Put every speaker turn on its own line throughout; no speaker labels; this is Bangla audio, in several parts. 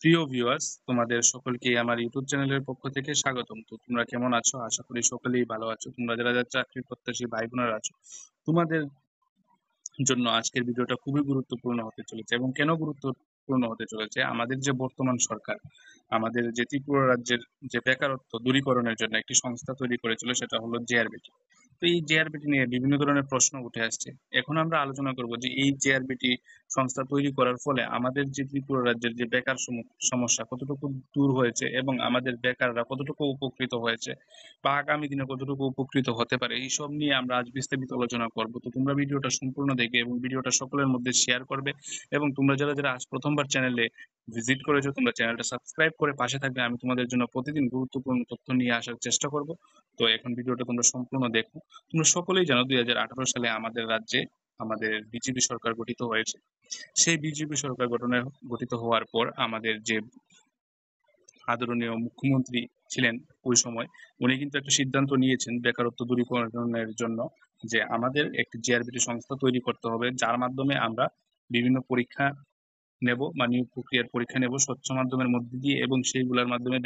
প্রিয় ভিউয়ার্স, তোমাদের সকলকে আমার ইউটিউব চ্যানেলের পক্ষ থেকে স্বাগতম। তো তোমরা কেমন আছো? আশা করি সকলেই ভালো আছো। তোমরা যারা চাকরি প্রত্যাশী ভাই বোনেরা আছো, তোমাদের জন্য আজকের ভিডিওটা খুবই গুরুত্বপূর্ণ হতে চলেছে। এবং কেন গুরুত্বপূর্ণ হতে চলেছে, আমাদের যে বর্তমান সরকার আমাদের যে ত্রিপুরা রাজ্যের যে বেকারত্ব দূরীকরণের জন্য একটি সংস্থা তৈরি করেছিল, সেটা হলো জেআরবিটি। তো এই জেআরবিটি নিয়ে বিভিন্ন ধরনের প্রশ্ন উঠে আসছে। এখন আমরা আলোচনা করব যে এই জেআরবিটি সংস্থা তৈরি করার ফলে আমাদের যে ত্রিপুরা রাজ্যের যে বেকার সমস্যা কতটুকু দূর হয়েছে এবং আমাদের বেকাররা কতটুকু উপকৃত হয়েছে বা আগামী দিনে কতটুকু উপকৃত হতে পারে, এইসব নিয়ে আমরা আজ বিস্তারিত আলোচনা করব। তো তোমরা ভিডিওটা সম্পূর্ণ দেখবে এবং ভিডিওটা সকলের মধ্যে শেয়ার করবে। এবং তোমরা যারা আজ প্রথমবার চ্যানেলে ভিজিট করেছো, তোমরা চ্যানেলটা সাবস্ক্রাইব করে পাশে থাকবে। আমি তোমাদের জন্য প্রতিদিন গুরুত্বপূর্ণ তথ্য নিয়ে আসার চেষ্টা করব। তো এখন ভিডিওটা তোমরা সম্পূর্ণ দেখো। তোমরা সকলেই জানো 2018 সালে আমাদের রাজ্যে আমাদের বিজেপি সরকার গঠিত হয়েছে। সেই বিজেপি সরকার গঠিত হওয়ার পর আমাদের যে আদরণীয় মুখ্যমন্ত্রী ছিলেন ওই সময়, উনি কিন্তু একটা সিদ্ধান্ত নিয়েছেন বেকারত্ব দূরীকরণের জন্য, যে আমাদের একটি জিআরবিটি সংস্থা তৈরি করতে হবে, যার মাধ্যমে আমরা বিভিন্ন পরীক্ষা নেব বা নিয়োগ প্রক্রিয়ার পরীক্ষা নেব স্বচ্ছ মাধ্যমের মধ্যে দিয়ে, এবং সেইগুলোর মাধ্যমে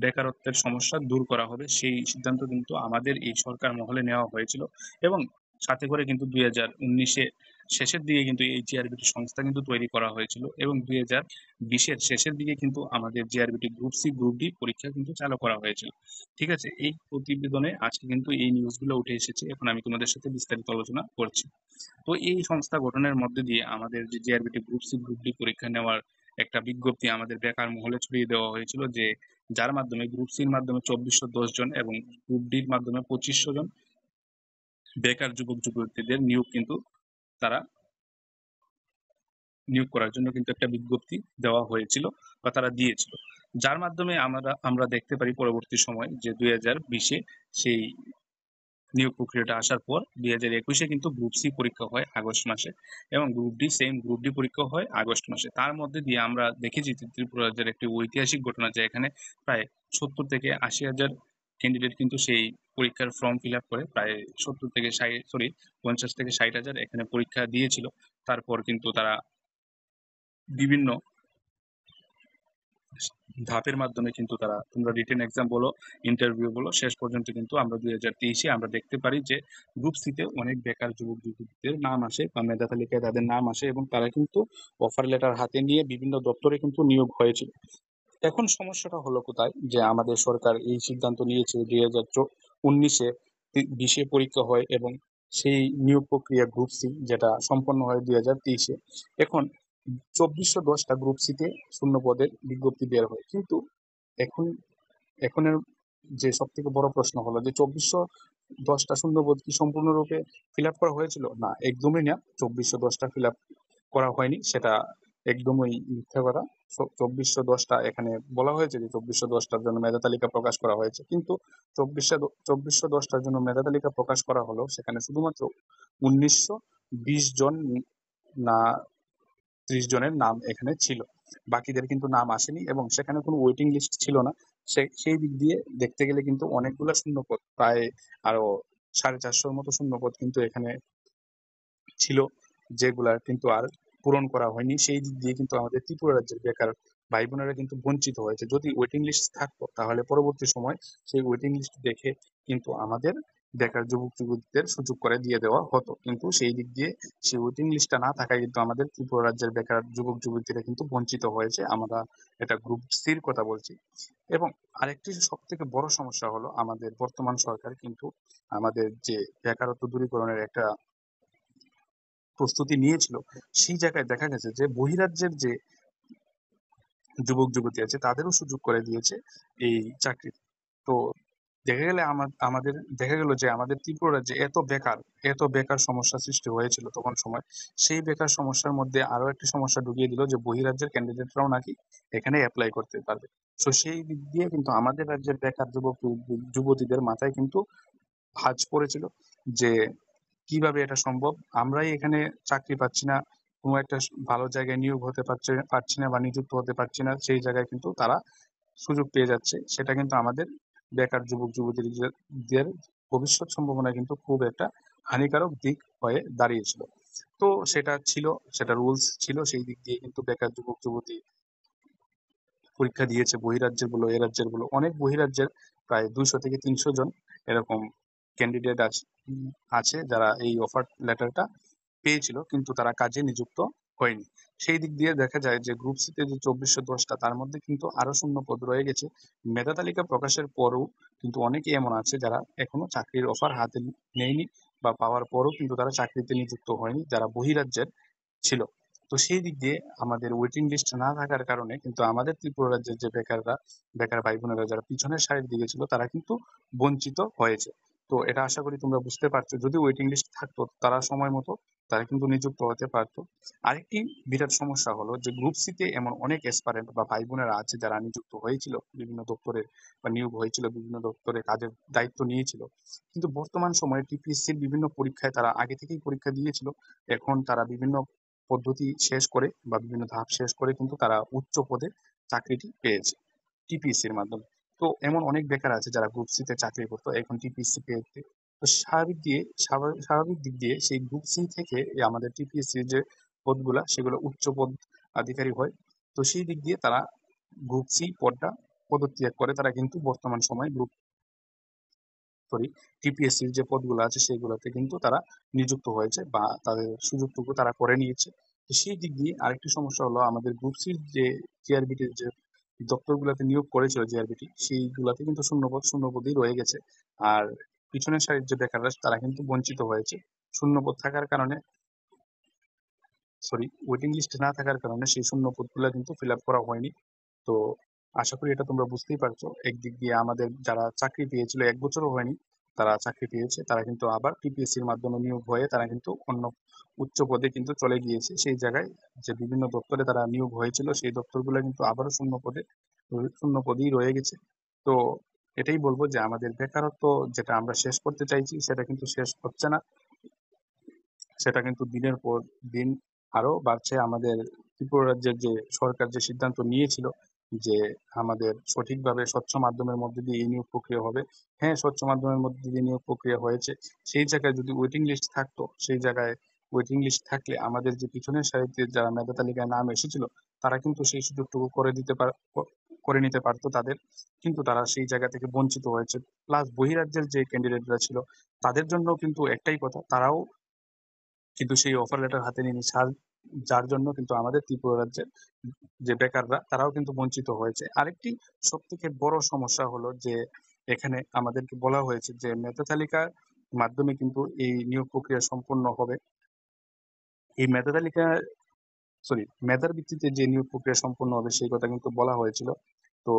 বেকারত্বের সমস্যা দূর করা হবে। সেই সিদ্ধান্ত কিন্তু আমাদের এই সরকার মহলে নেওয়া হয়েছিল। এবং সাথে করে কিন্তু 2019-এ শেষের দিকে কিন্তু এই জিআরবিটি সংস্থা কিন্তু তৈরি করা হয়েছিল, এবং 2020-এর শেষের দিকে কিন্তু আমাদের জিআরবিটি গ্রুপ সি গ্রুপ ডি পরীক্ষা কিন্তু চালু করা হয়েছিল। ঠিক আছে, এই প্রতিবেদনে আজকে কিন্তু এই নিউজগুলো উঠে এসেছে। এখন আমি তোমাদের সাথে বিস্তারিত আলোচনা করছি। তো এই সংস্থা গঠনের মধ্যে দিয়ে আমাদের যে জিআরবিটি গ্রুপ সি গ্রুপ ডি পরীক্ষা নেওয়ার একটা বিজ্ঞপ্তি আমাদের বেকার মহলে ছড়িয়ে দেওয়া হয়েছিল, যে যার মাধ্যমে গ্রুপ সির মাধ্যমে 2410 জন এবং গ্রুপ ডির মাধ্যমে 2500 জন বেকার যুবক যুবতীদের নিয়োগ কিন্তু তারা নিয়োগ করার জন্য কিন্তু একটা বিজ্ঞপ্তি দেওয়া হয়েছিল বা তারা দিয়েছিল, যার মাধ্যমে আমরা দেখতে পারি পরবর্তী সময় যে 2020-এ সেই নিয়োগ প্রক্রিয়াটা আসার পর 2021-এ কিন্তু গ্রুপ সি পরীক্ষা হয় আগস্ট মাসে, এবং গ্রুপ ডি পরীক্ষা হয় আগস্ট মাসে। তার মধ্যে দিয়ে আমরা দেখেছি যে ত্রিপুরা রাজ্যের একটি ঐতিহাসিক ঘটনা, যে এখানে প্রায় 70 থেকে 80 হাজার ক্যান্ডিডেট কিন্তু সেই পরীক্ষার ফর্ম ফিল আপ করে, প্রায় 70 থেকে 50 থেকে 60 হাজার এখানে পরীক্ষা দিয়েছিল। তারপর কিন্তু তারা বিভিন্ন ধাপের মাধ্যমে কিন্তু তারা, তোমরা রিটেন এক্সাম বলো, ইন্টারভিউ বলো, শেষ পর্যন্ত কিন্তু আমরা 2023-এ আমরা দেখতে পারি যে গ্রুপ সিতে অনেক বেকার যুবক যুবতীদের নাম আসে বা মেধা তালিকায় তাদের নাম আসে, এবং তারা কিন্তু অফার লেটার হাতে নিয়ে বিভিন্ন দপ্তরে কিন্তু নিয়োগ হয়েছিল। এখন সমস্যাটা হলো কোথায়, যে আমাদের সরকার এই সিদ্ধান্ত নিয়েছে 2019-এ 20-এ পরীক্ষা হয়, এবং সেই নিয়োগ প্রক্রিয়া গ্রুপ সি যেটা সম্পন্ন হয় 2023-এ। এখন 2410টা গ্রুপ সিতে শূন্য পদের বিজ্ঞপ্তি বের হয়, কিন্তু এখন এখনের যে সব থেকে বড় প্রশ্ন হলো যে 2410টা শূন্যপদ কি সম্পূর্ণরূপে ফিল আপ করা হয়েছিল? না, একদমই না। 2410টা ফিল আপ করা হয়নি, সেটা একদমই মিথ্যা কথা। 2410টা এখানে বলা হয়েছে যে 2410টার জন্য মেধা তালিকা প্রকাশ করা হয়েছে, কিন্তু 2410টার জন্য মেধা তালিকা প্রকাশ করা হলো, সেখানে শুধুমাত্র 1920 জন না 30 জনের নাম এখানে ছিল, বাকিদের কিন্তু নাম আসেনি, এবং সেখানে কোনো ওয়েটিং লিস্ট ছিল না। সেই দিক দিয়ে দেখতে গেলে কিন্তু অনেকগুলো শূন্যপদ, প্রায় আরো 450-র মতো শূন্যপদ কিন্তু এখানে ছিল, যেগুলা কিন্তু আর পূরণ করা হয়নি। সেই দিক দিয়ে কিন্তু আমাদের ত্রিপুরা রাজ্যের বেকার ভাই বোনেরা কিন্তু বঞ্চিত হয়েছে। যদি ওয়েটিং লিস্ট থাকতো, তাহলে পরবর্তী সময় সেই ওয়েটিং লিস্ট দেখে কিন্তু আমাদের বেকার যুবক যুবতীদের সুযোগ করে দিয়ে দেওয়া হতো, কিন্তু সেই দিক দিয়ে সেই ওয়েটিং লিস্টটা না থাকায় কিন্তু আমাদের ত্রিপুরা রাজ্যের বেকার যুবক যুবতীরা কিন্তু বঞ্চিত হয়েছে। আমরা এটা গ্রুপ সির কথা বলছি। এবং আরেকটি সব থেকে বড় সমস্যা হলো, আমাদের বর্তমান সরকার কিন্তু আমাদের যে বেকারত্ব দূরীকরণের একটা প্রস্তুতি নিয়েছিল, সেই জায়গায় দেখা গেছে যে বহিরাজ্যের যে যুবক যুবতী আছে তাদেরও সুযোগ করে দিয়েছে এই চাকরি। তো আমাদের দেখা গেল যে আমাদের ত্রিপুরা রাজ্যে এত বেকার সমস্যা সৃষ্টি হয়েছিল তখন সময়, সেই বেকার সমস্যার মধ্যে আরো একটি সমস্যা ঢুকিয়ে দিল, যে বহিরাজ্যের ক্যান্ডিডেটরাও নাকি এখানে অ্যাপ্লাই করতে পারবে। তো সেই দিক দিয়ে কিন্তু আমাদের রাজ্যের বেকার যুবক যুবতীদের মাথায় কিন্তু ভাঁজ পড়েছিল, যে কিভাবে এটা সম্ভব, আমরাই এখানে চাকরি পাচ্ছি না, কোনো একটা ভালো জায়গায় নিয়োগ হতে পারছি না বা নিযুক্ত হতে পারছি না, সেই জায়গায় কিন্তু তারা সুযোগ পেয়ে যাচ্ছে। সেটা কিন্তু আমাদের বেকার যুবক যুবতীদের ভবিষ্যৎ সম্ভাবনা কিন্তু খুব একটা হানিকারক দিক হয়ে দাঁড়িয়েছিল। তো সেটা রুলস ছিল, সেই দিক দিয়ে কিন্তু বেকার যুবক যুবতী পরীক্ষা দিয়েছে, বহিরাজ্যের বলো এ রাজ্যের বলো, অনেক বহিরাজ্যের প্রায় 200 থেকে 300 জন এরকম ক্যান্ডিডেট আছে যারা এই অফার লেটারটা পেয়েছিল কিন্তু তারা কাজে নিযুক্ত হয়নি। সেই দিক দিয়ে দেখা যায় যে গ্রুপ সিতে যে 2410টা তার মধ্যে কিন্তু আরো শূন্য পদ রয়ে গেছে। মেধা তালিকা প্রকাশের পরও কিন্তু অনেকেই এমন আছে যারা এখনো চাকরির অফার হাতে নেয়নি বা পাওয়ার পরও কিন্তু তারা চাকরিতে নিযুক্ত হয়নি, যারা বহিরাজ্যের ছিল। তো সেই দিক দিয়ে আমাদের ওয়েটিং লিস্ট না থাকার কারণে কিন্তু আমাদের ত্রিপুরা রাজ্যের যে বেকার ভাই বোনেরা যারা পিছনের সারির দিকে ছিল তারা কিন্তু বঞ্চিত হয়েছে। তো এটা আশা করি তোমরা বুঝতে পারছো, যদি ওয়েটিং লিস্ট থাকতো তারা সময় মতো তারা কিন্তু নিযুক্ত হতে পারতো। আরেকটি বিরাট সমস্যা হলো যে গ্রুপ সিতে এমন অনেক অ্যাসপারেন্ট বা ভাই বোনেরা আছে যারা নিযুক্ত হয়েছিল বিভিন্ন দপ্তরে বা নিয়োগ হয়েছিল, বিভিন্ন দপ্তরে কাজের দায়িত্ব নিয়েছিল, কিন্তু বর্তমান সময়ে টিপিএসসির বিভিন্ন পরীক্ষায় তারা আগে থেকেই পরীক্ষা দিয়েছিল। এখন তারা বিভিন্ন পদ্ধতি শেষ করে বা বিভিন্ন ধাপ শেষ করে কিন্তু তারা উচ্চ পদে চাকরিটি পেয়েছে টিপিএসসির মাধ্যমে। তো এমন অনেক বেকার আছে যারা গ্রুপ সি তে চাকরি করতো, এখন টিপিএসসি পেয়েছে। তো স্বাভাবিক দিক দিয়ে সেই গ্রুপ সি থেকে আমাদের টিপিএসসি যে পদগুলা সেগুলো উচ্চ পদ আধিকারী হয়। তো সেই দিক দিয়ে তারা গ্রুপ সি পদটা পদত্যাগ করে তারা কিন্তু বর্তমান সময় সরি টিপিএসসির যে পদগুলো আছে সেগুলোতে কিন্তু তারা নিযুক্ত হয়েছে বা তাদের সুযোগটুকু তারা করে নিয়েছে। তো সেই দিক দিয়ে আরেকটি সমস্যা হলো আমাদের গ্রুপ সির যে জিআরবিটির যে দপ্তরগুলোতে নিয়োগ করেছিল জিআরবিটি, সেইগুলাতে কিন্তু শূন্যপদই রয়ে গেছে। আর পিছনের সারির যে বেকাররা তারা কিন্তু বঞ্চিত হয়েছে শূন্যপদ থাকার কারণে, সরি ওয়েটিং লিস্টে না থাকার কারণে সেই শূন্য পদগুলো কিন্তু ফিল আপ করা হয়নি। তো আশা করি এটা তোমরা বুঝতেই পারছো, একদিক দিয়ে আমাদের যারা চাকরি পেয়েছিল 1 বছরও হয়নি তারা চাকরি পেয়েছে, তারা কিন্তু আবার টিপিএসসির মাধ্যমে নিয়োগ হয়ে তারা কিন্তু অন্য উচ্চ পদে কিন্তু চলে গিয়েছে। সেই জায়গায় যে বিভিন্ন দপ্তরে তারা নিয়োগ হয়েছিল সেই দপ্তরগুলো কিন্তু আবারও শূন্য পদেই রয়ে গেছে। তো এটাই বলবো যে আমাদের বেকারত্ব যেটা আমরা শেষ করতে চাইছি সেটা কিন্তু শেষ হচ্ছে না, সেটা কিন্তু দিনের পর দিন আরো বাড়ছে। আমাদের ত্রিপুরা রাজ্যের যে সরকার যে সিদ্ধান্ত নিয়েছিল যে আমাদের সঠিকভাবে স্বচ্ছ মাধ্যমের মধ্যে দিয়ে এই নিয়োগ প্রক্রিয়া হবে, হ্যাঁ স্বচ্ছ মাধ্যমের মধ্যে দিয়ে নিয়োগ প্রক্রিয়া হয়েছে। সেই জায়গায় যদি ওয়েটিং লিস্ট থাকতো, সেই জায়গায় ওয়েটিং লিস্ট থাকলে আমাদের যে পিছনের সারিতে যারা মেধা তালিকায় নাম এসেছিল তারা কিন্তু সেই সুযোগটুকু করে নিতে পারতো তাদের, কিন্তু তারা সেই জায়গা থেকে বঞ্চিত হয়েছে। প্লাস বহিরাজ্যের যে ক্যান্ডিডেটরা ছিল তাদের জন্য কিন্তু একটাই কথা, তারাও কিন্তু সেই অফার লেটার হাতে নিয়ে নিচ্ছে। যার জন্য কিন্তু আমাদের ত্রিপুরা রাজ্যের যে বেকাররা তারাও কিন্তু বঞ্চিত হয়েছে। আরেকটি সব থেকে বড় সমস্যা হলো যে এখানে আমাদেরকে বলা হয়েছে যে মেধা তালিকার মাধ্যমে কিন্তু এই নিয়োগ প্রক্রিয়া সম্পন্ন হবে। এই মেধা তালিকা মেধার ভিত্তিতে যে নিয়োগ প্রক্রিয়া সম্পন্ন হবে সেই কথা কিন্তু বলা হয়েছিল। তো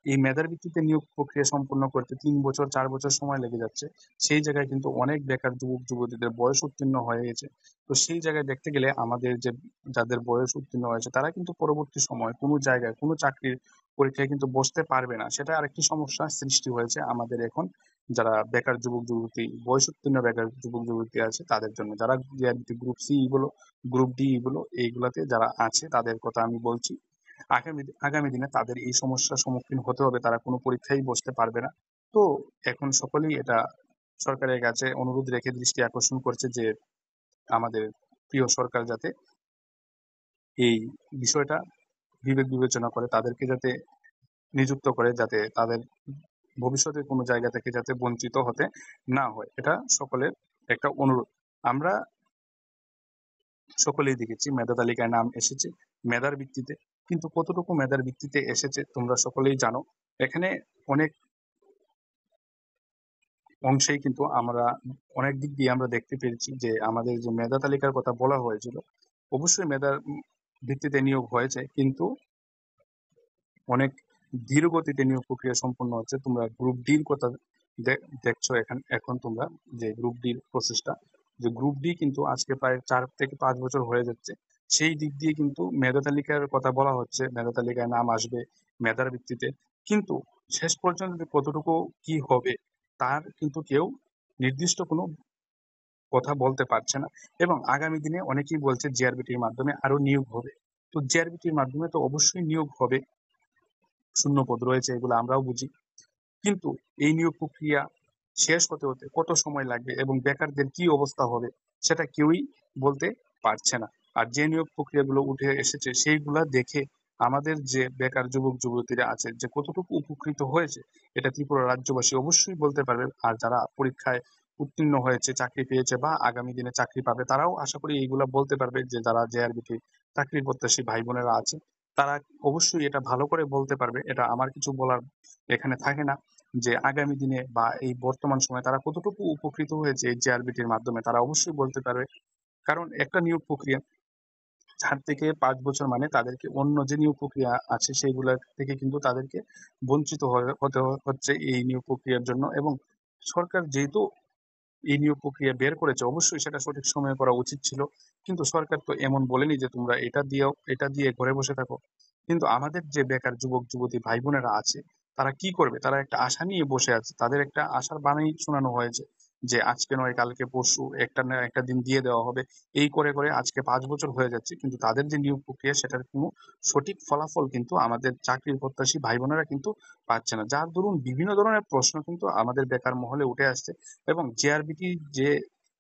এই মেধার ভিত্তিতে নিয়োগ প্রক্রিয়া সম্পন্ন করতে 3 বছর 4 বছর সময় লেগে যাচ্ছে। সেই জায়গায় কিন্তু অনেক বেকার যুবক যুবতীদের বয়স উত্তীর্ণ হয়ে গেছে। তো সেই জায়গায় দেখতে গেলে আমাদের যে যাদের বয়স উত্তীর্ণ হয়েছে তারা কিন্তু পরবর্তী সময় কোনো জায়গায় কোনো চাকরির পরীক্ষায় কিন্তু বসতে পারবে না, সেটা আরেকটি সমস্যার সৃষ্টি হয়েছে আমাদের এখন যারা বেকার যুবক যুবতী, বয়স উত্তীর্ণ বেকার যুবক যুবতী আছে তাদের জন্য, যারা গ্রুপ সি বলো গ্রুপ ডি গুলো এইগুলাতে যারা আছে তাদের কথা আমি বলছি। আগামী দিনে তাদের এই সমস্যার সম্মুখীন হতে হবে, তারা কোনো পরীক্ষায় বসতে পারবে না। তো এখন সকলেই এটা সরকারের কাছে অনুরোধ রেখে দৃষ্টি আকর্ষণ করছে যে আমাদের প্রিয় সরকার যাতে এই বিষয়টা বিবেচনা করে তাদেরকে যাতে নিযুক্ত করে, যাতে তাদের ভবিষ্যতে কোনো জায়গা থেকে যাতে বঞ্চিত হতে না হয়, এটা সকলের একটা অনুরোধ। আমরা সকলেই দেখেছি মেধা তালিকায় নাম এসেছে মেধার ভিত্তিতে, কিন্তু কতটুকু মেধার ভিত্তিতে এসেছে তোমরা সকলেই জানো। এখানে অনেক অংশেই কিন্তু আমরা অনেক দিক দিয়ে আমরা দেখতে পেরেছি যে আমাদের যে মেধা তালিকার কথা বলা হয়েছিল অবশ্যই মেধার ভিত্তিতে নিয়োগ হয়েছে, কিন্তু অনেক ধীর গতিতে নিয়োগ প্রক্রিয়া সম্পন্ন হচ্ছে। তোমরা গ্রুপ ডির কথা দেখছো এখন তোমরা যে গ্রুপ ডির প্রসেসটা, যে গ্রুপ ডি কিন্তু আজকে প্রায় 4 থেকে 5 বছর হয়ে যাচ্ছে। সেই দিক দিয়ে কিন্তু মেধা তালিকার কথা বলা হচ্ছে, মেধা তালিকায় নাম আসবে মেধার ভিত্তিতে, কিন্তু শেষ পর্যন্ত যে কতটুকু কি হবে তার কিন্তু কেউ নির্দিষ্ট কোনো কথা বলতে পারছে না। এবং আগামী দিনে অনেকেই বলছে জিআরবিটির মাধ্যমে আরো নিয়োগ হবে। তো জিআরবিটির মাধ্যমে তো অবশ্যই নিয়োগ হবে, শূন্য পদ রয়েছে এগুলো আমরাও বুঝি, কিন্তু এই নিয়োগ প্রক্রিয়া শেষ হতে হতে কত সময় লাগবে এবং বেকারদের কি অবস্থা হবে সেটা কেউই বলতে পারছে না। আর যে নিয়োগ প্রক্রিয়াগুলো উঠে এসেছে সেইগুলা দেখে আমাদের যে বেকার যুবক যুবতীরা আছে যে কতটুকু উপকৃত হয়েছে এটা ত্রিপুরা রাজ্যবাসী অবশ্যই বলতে পারবে। আর যারা পরীক্ষায় উত্তীর্ণ হয়েছে, চাকরি পেয়েছে বা আগামী দিনে চাকরি পাবে, তারাও আশা করি এইগুলা বলতে পারবে। যে যারা জেআরবিটি চাকরির প্রত্যাশী ভাই বোনেরা আছে তারা অবশ্যই এটা ভালো করে বলতে পারবে। এটা আমার কিছু বলার এখানে থাকে না। যে আগামী দিনে বা এই বর্তমান সময়ে তারা কতটুকু উপকৃত হয়েছে এই জেআরবিটির মাধ্যমে তারা অবশ্যই বলতে পারবে। কারণ একটা নিয়োগ প্রক্রিয়া ৪ থেকে ৫ বছর মানে তাদেরকে অন্য যে নিয়োগ প্রক্রিয়া আছে সেইগুলা থেকে কিন্তু তাদেরকে বঞ্চিত হতে হচ্ছে এই নিয়োগ প্রক্রিয়ার জন্য। এবং সরকার যেহেতু এই নিয়োগ প্রক্রিয়া বের করেছে অবশ্যই সেটা সঠিক সময়ে করা উচিত ছিল। কিন্তু সরকার তো এমন বলেনি যে তোমরা এটা দিয়ে ঘরে বসে থাকো। কিন্তু আমাদের যে বেকার যুবক যুবতী ভাই বোনেরা আছে তারা কি করবে? তারা একটা আশা নিয়ে বসে আছে। তাদের একটা আশার বাণী শোনানো হয়েছে যে আজকে নয় কালকে পরশু একটা না একটা দিন দিয়ে দেওয়া হবে। এই করে করে আজকে ৫ বছর হয়ে যাচ্ছে, কিন্তু তাদের যে নিয়োগ প্রক্রিয়া সেটার কোনো সঠিক ফলাফল কিন্তু আমাদের চাকরির প্রত্যাশী ভাই বোনেরা কিন্তু পাচ্ছে না। যার দরুন বিভিন্ন ধরনের প্রশ্ন কিন্তু আমাদের বেকার মহলে উঠে আসছে। এবং জেআরবিটি যে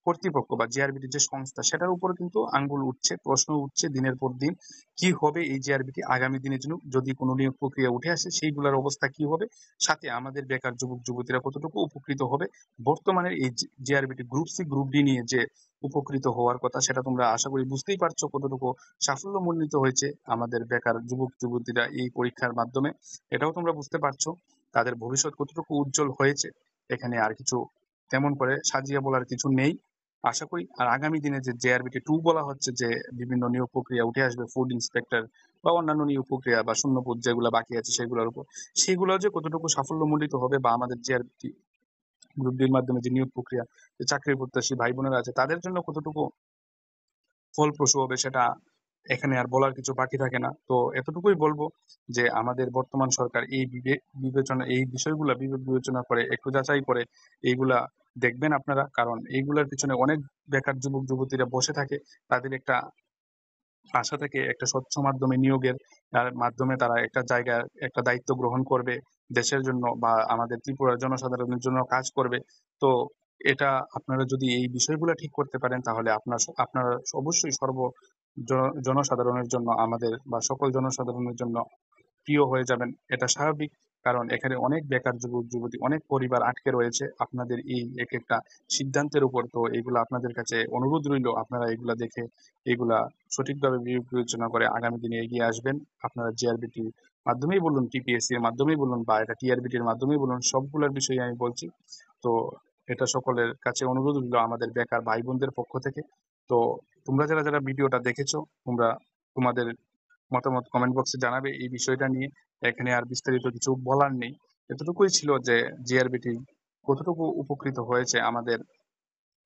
কর্তৃপক্ষ বা জেআরবিটি যে সংস্থা সেটার উপরে কিন্তু আঙ্গুল উঠছে, প্রশ্ন উঠছে দিনের পর দিন। কি হবে এই জেআরবিটি আগামী দিনের জন্য যদি কোনো নিয়োগ প্রক্রিয়া উঠে আসে সেইগুলোর অবস্থা কি হবে? সাথে আমাদের বেকার যুবক যুবতীরা কতটুকু উপকৃত হবে? বর্তমানের এই জেআরবিটি গ্রুপ সি গ্রুপ ডি নিয়ে যে উপকৃত হওয়ার কথা সেটা তোমরা আশা করি বুঝতেই পারছো কতটুকু সাফল্যমণ্ডিত হয়েছে আমাদের বেকার যুবক যুবতীরা এই পরীক্ষার মাধ্যমে। এটাও তোমরা বুঝতে পারছো তাদের ভবিষ্যৎ কতটুকু উজ্জ্বল হয়েছে। এখানে আর কিছু তেমন করে সাজিয়ে বলার কিছু নেই। আশা করি আর আগামী দিনে যে জেআরবিটি 2 বলা হচ্ছে যে বিভিন্ন নিয়োগ প্রক্রিয়া উঠে আসবে ফুড ইন্সপেক্টর বা অন্যান্য নিয়োগ প্রক্রিয়া বা শূন্যপদ যেগুলো বাকি আছে সেগুলোর উপর, সেগুলো যে কতটুকু সাফল্যমণ্ডিত হবে বা আমাদের জেআরবিটি গ্রুপ ডির মাধ্যমে যে নিয়োগ প্রক্রিয়া যে চাকরির প্রত্যাশী ভাই বোনেরা আছে তাদের জন্য কতটুকু ফলপ্রসূ হবে সেটা এখানে আর বলার কিছু বাকি থাকে না। তো এতটুকুই বলবো যে আমাদের বর্তমান সরকার এই বিবেচনা এই বিষয়গুলা বিবেক বিবেচনা করে একটু যাচাই করে এইগুলা দেখবেন আপনারা। কারণ এইগুলার পিছনে অনেক বেকার যুবক যুবতীরা বসে থাকে। তাদের একটা আশা থেকে একটা স্বচ্ছ মাধ্যমে নিয়োগের মাধ্যমে তারা একটা জায়গায় একটা দায়িত্ব গ্রহণ করবে দেশের জন্য বা আমাদের ত্রিপুরার জনসাধারণের জন্য কাজ করবে। তো এটা আপনারা যদি এই বিষয়গুলো ঠিক করতে পারেন তাহলে আপনারা অবশ্যই জনসাধারণের জন্য আমাদের বা সকল জনসাধারণের জন্য প্রিয় হয়ে যাবেন। এটা স্বাভাবিক। কারণ এখানে অনেক বেকার যুবক যুবতী অনেক পরিবার আটকে রয়েছে আপনাদের এই এক একটা সিদ্ধান্তের উপর। তো এগুলো আপনাদের কাছে অনুরোধ রইল আপনারা এগুলা দেখে এগুলা সঠিকভাবে বিবেচনা করে আগামী দিনে এগিয়ে আসবেন। আপনারা জিআরবিটির মাধ্যমেই বলুন, টিপিএসসি এর মাধ্যমেই বলুন বা এটা টিআরবিটির মাধ্যমেই বলুন, সবগুলোর বিষয়ে আমি বলছি। তো এটা সকলের কাছে অনুরোধ রইল আমাদের বেকার ভাই বোনদের পক্ষ থেকে। তো তোমরা যারা যারা ভিডিওটা দেখেছো তোমরা তোমাদের মতামত কমেন্ট বক্সে জানাবে এই বিষয়টা নিয়ে। এখানে আর বিস্তারিত কিছু বলার নেই। এতটুকুই ছিল যে জিআরবিটি কতটুকু উপকৃত হয়েছে আমাদের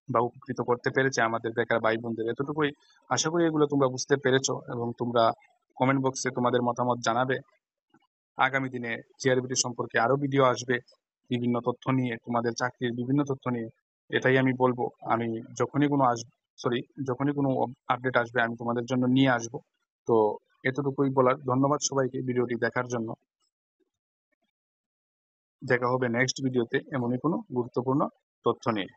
বা উপকৃত করতে পেরেছে আমাদের বেকার ভাই বোনদের, এতটুকুই। আশা করি এগুলো তোমরা বুঝতে পেরেছো এবং তোমরা কমেন্ট বক্সে তোমাদের মতামত জানাবে। আগামী দিনে জিআরবিটি সম্পর্কে আরো ভিডিও আসবে বিভিন্ন তথ্য নিয়ে, তোমাদের চাকরির বিভিন্ন তথ্য নিয়ে। এটাই আমি বলবো। আমি যখনই কোনো সরি যখনই কোনো আপডেট আসবে আমি তোমাদের জন্য নিয়ে আসবো। তো এতটুকুই বলার। ধন্যবাদ সবাইকে ভিডিওটি দেখার জন্য। দেখা হবে নেক্সট ভিডিওতে এমনই কোনো গুরুত্বপূর্ণ তথ্য নিয়ে।